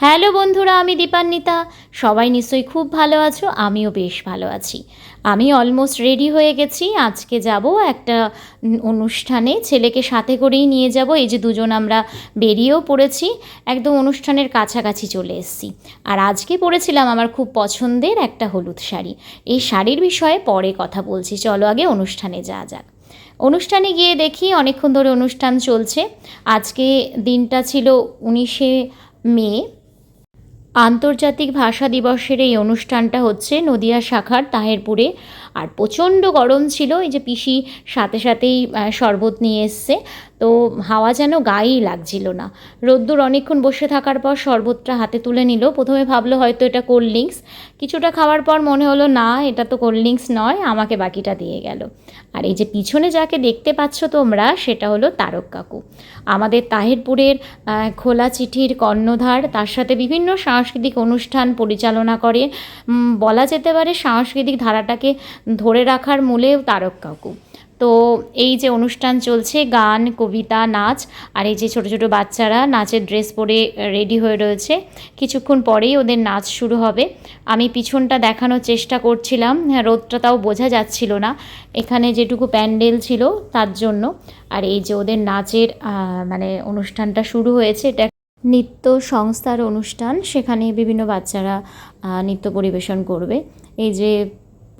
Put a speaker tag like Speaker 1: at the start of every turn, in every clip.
Speaker 1: Hello বন্ধুরা, আমি দীপান্বিতা। সবাই নিশ্চয়ই খুব ভালো আছো, আমিও বেশ ভালো আছি। আমি অলমোস্ট রেডি হয়ে গেছি। আজকে যাব একটা অনুষ্ঠানে, ছেলেকে সাথে করেই নিয়ে যাব। এই যে দুজন আমরা বেরিয়েও পড়েছি, একদম অনুষ্ঠানের কাছাকাছি চলে এসেছি। আর আজকে পরেছিলাম আমার খুব পছন্দের একটা হলুদ শাড়ি। এই শাড়ির বিষয়ে পরে কথা বলছি, চলো আগে অনুষ্ঠানে যাওয়া যাক। অনুষ্ঠানে গিয়ে দেখি অনেকক্ষণ ধরে অনুষ্ঠান চলছে। আজকে দিনটা ছিল 19শে মে, আন্তর্জাতিক ভাষা দিবসের এই অনুষ্ঠানটা হচ্ছে নদিয়া শাখার তাহেরপুরে। আর প্রচণ্ড গরম ছিল। এই যে পিসি সাথে সাথেই শরবত নিয়ে এসছে, তো হাওয়া যেন গায়েই লাগছিল না। রোদ্দুর অনেকক্ষণ বসে থাকার পর শরবতটা হাতে তুলে নিল। প্রথমে ভাবলো হয়তো এটা কোল্ড ড্রিঙ্কস, কিছুটা খাওয়ার পর মনে হলো না, এটা তো কোল্ড ড্রিঙ্কস নয়, আমাকে বাকিটা দিয়ে গেল। আর এই যে পিছনে যাকে দেখতে পাচ্ছ তোমরা, সেটা হলো তারক কাকু, আমাদের তাহেরপুরের খোলা চিঠির কর্ণধার। তার সাথে বিভিন্ন সাংস্কৃতিক অনুষ্ঠান পরিচালনা করে। বলা যেতে পারে সাংস্কৃতিক ধারাটাকে ধরে রাখার মূলেও তারক কাকু। তো এই যে অনুষ্ঠান চলছে, গান, কবিতা, নাচ, আর এই যে ছোটো ছোটো বাচ্চারা নাচের ড্রেস পরে রেডি হয়ে রয়েছে। কিছুক্ষণ পরেই ওদের নাচ শুরু হবে। আমি পিছনটা দেখানোর চেষ্টা করছিলাম, রোদটা তাও বোঝা যাচ্ছিল না এখানে যেটুকু প্যান্ডেল ছিল তার জন্য। আর এই যে ওদের নাচের মানে অনুষ্ঠানটা শুরু হয়েছে। এটা নৃত্য সংস্থার অনুষ্ঠান, সেখানে বিভিন্ন বাচ্চারা নৃত্য পরিবেশন করবে। এই যে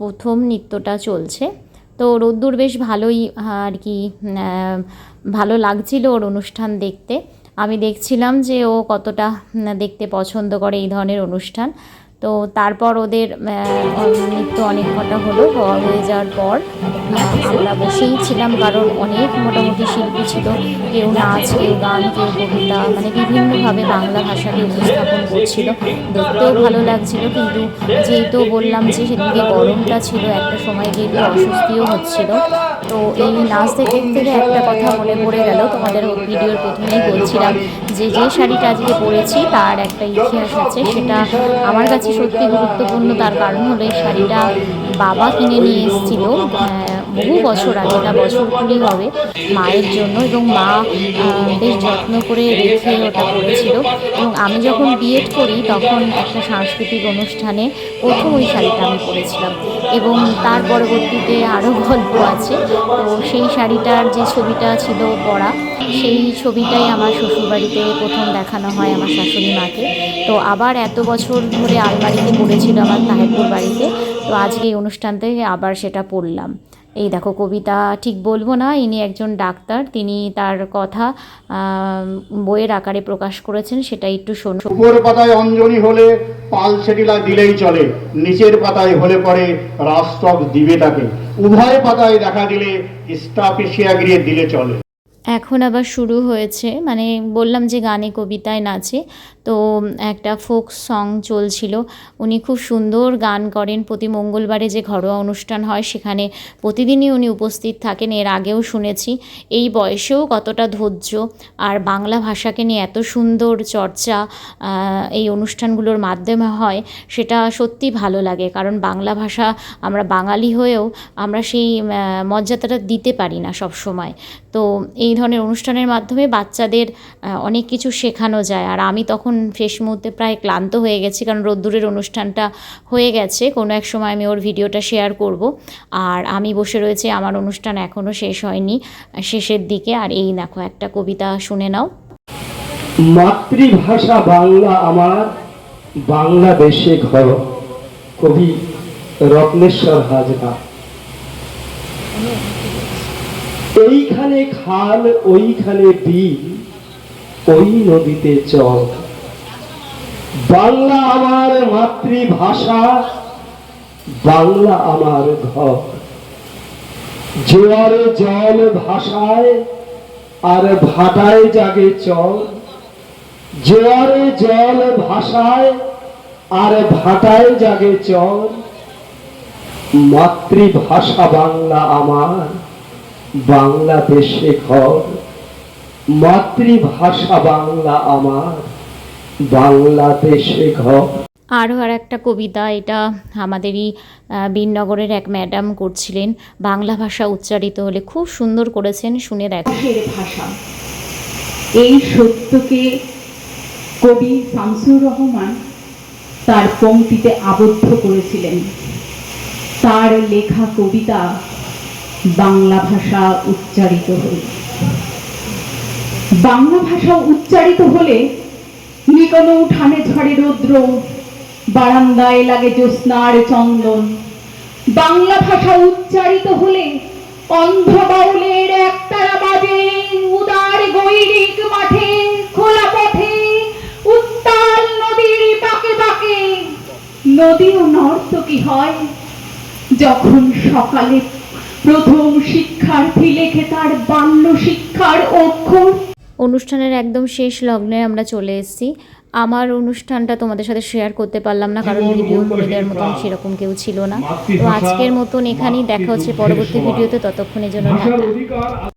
Speaker 1: প্রথম নৃত্যটা চলছে। তো রোদ্দুর বেশ ভালোই আর কি ভালো লাগছিল ওর অনুষ্ঠান দেখতে। আমি দেখছিলাম যে ও কতটা দেখতে পছন্দ করে এই ধরনের অনুষ্ঠান। তো তারপর ওদের নৃত্য অনেক কটা হলো, হয়ে যাওয়ার পর আমরা বসেই ছিলাম, কারণ অনেক মোটামুটি শিল্পী ছিল। কেউ নাচ, কেউ গান, কেউ কবিতা, মানে বিভিন্নভাবে বাংলা ভাষাকে উপস্থাপন করছিল। দেখতেও ভালো লাগছিল, কিন্তু যেহেতু বললাম যে সেদিকে গরমটা ছিল, একটা সময় গিয়ে একটু অস্বস্তিও হচ্ছিল। তো এই নাচ দেখতে থেকে একটা কথা মনে পড়ে গেল, তোমাদের ভিডিওর প্রথমেই বলছিলাম যে যে শাড়িটা আজকে পরেছি তার একটা ইতিহাস আছে। সেটা আমার কাছে সত্যি গুরুত্বপূর্ণ। তার কারণ হলো এই শাড়িটা বাবা কিনে নিয়ে এসেছিল বহু বছর আগে, এটা বছর কুড়ি হবে, মায়ের জন্য। এবং মা বেশ যত্ন করে রেখে ওটা পরেছিল। এবং আমি যখন বিএড করি তখন একটা সাংস্কৃতিক অনুষ্ঠানে প্রথম ওই শাড়িটা আমি পরেছিলাম। এবং তার পরবর্তীতে আরও গল্প আছে। তো সেই শাড়িটার যে ছবিটা ছিল পরা, সেই ছবিটাই আমার শ্বশুরবাড়িতে প্রথম দেখানো হয় আমার শাশুড়ি মাকে। তো আবার এত বছর ধরে আলমারিতে পড়েছিল আমার তাহেরপুর বাড়িতে। তো আজকে এই অনুষ্ঠান থেকে আবার সেটা পড়লাম। এই দেখো, কবিতা ঠিক বলবো না, ইনি একজন ডাক্তার, তিনি তার কথা বইয়ের আকারে প্রকাশ করেছেন, সেটা একটু শোনো।
Speaker 2: উপর পাতায় অঞ্জলি হলে পাল সেটিলা দিলেই চলে, নিচের পাতায় হলে পরে রাষ্ট্রক দিবে তাকে, উভয় পাতায় দেখা দিলে স্টাফেশিয়াগিয়ে দিলে চলে।
Speaker 1: এখন আবার শুরু হয়েছে, মানে বললাম যে গানে কবিতায় নাচে। তো একটা ফোক সং চলছিল। উনি খুব সুন্দর গান করেন। প্রতি মঙ্গলবারে যে ঘরোয়া অনুষ্ঠান হয় সেখানে প্রতিদিনই উনি উপস্থিত থাকেন। এর আগেও শুনেছি। এই বয়সেও কতটা ধৈর্য, আর বাংলা ভাষাকে নিয়ে এত সুন্দর চর্চা এই অনুষ্ঠানগুলোর মাধ্যমে হয়, সেটা সত্যি ভালো লাগে। কারণ বাংলা ভাষা, আমরা বাঙালি হয়েও আমরা সেই মর্যাদাটা দিতে পারি না সব সময়। তো এই ধরনের অনুষ্ঠানের মাধ্যমে বাচ্চাদের অনেক কিছু শেখানো যায়। আর আমি তখন শেষ মুহূর্তে প্রায় ক্লান্ত হয়ে গেছি, কারণ রোদ্দুরের অনুষ্ঠানটা হয়ে গেছে। কোনো এক সময় আমি ওর ভিডিওটা শেয়ার করব। আর আমি বসে রয়েছি, আমার অনুষ্ঠান এখনও শেষ হয়নি, শেষের দিকে। আর এই দেখো, একটা কবিতা শুনে নাও।
Speaker 3: মাতৃভাষা বাংলা আমার, বাংলাদেশে ঘর। কবি রত্নেশ্বর হাজরা। এইখানে খাল, ওইখানে বিল, ওই নদীতে চল। বাংলা আমার মাতৃভাষা, বাংলা আমার ঘর। জোয়ারে জল ভাষায় আর ভাটায় জাগে চল। জোয়ারে জল ভাষায় আর ভাটায় জাগে চল। মাতৃভাষা বাংলা আমার, বাংলাদেশে ঘর। মাতৃভাষা বাংলা আমার, বাংলাদেশে ঘর।
Speaker 1: আরও আর একটা কবিতা, এটা আমাদেরই বীরনগরের এক ম্যাডাম করছিলেন। বাংলা ভাষা উচ্চারিত হলে খুব সুন্দর করেছেন, শুনে দেখো।
Speaker 4: ভাষা এই সত্যকে কবি শামসুর রহমান তার পংক্তিতে আবদ্ধ করেছিলেন। তার লেখা কবিতা বাংলা ভাষা উচ্চারিত হলে, বাংলা ভাষা উচ্চারিত হলে নিকন উঠানে ঝরে রৌদ্র, বারান্দায় লাগে জ্যোৎস্নার চন্দন। বাংলা ভাষা উচ্চারিত হলে অন্ধ বাউলের একতারা বাজে, উদার গৈরিক মাঠে খোলা পথে উত্তাল নদীর পাকে পাকে। নদীও নর্তকী হয় যখন সকালে প্রথম শিক্ষার্থী লেখে তার বাল্য শিক্ষার অক্ষর।
Speaker 1: অনুষ্ঠানের একদম শেষ লগ্নে আমরা চলে এসেছি। আমার অনুষ্ঠানটা তোমাদের সাথে শেয়ার করতে পারলাম না, কারণ ভিডিও করে দেওয়ার মতন সেরকম কেউ ছিল না। তো আজকের মতন এখানেই দেখা হচ্ছে পরবর্তী ভিডিওতে। ততক্ষণের জন্য টাটা।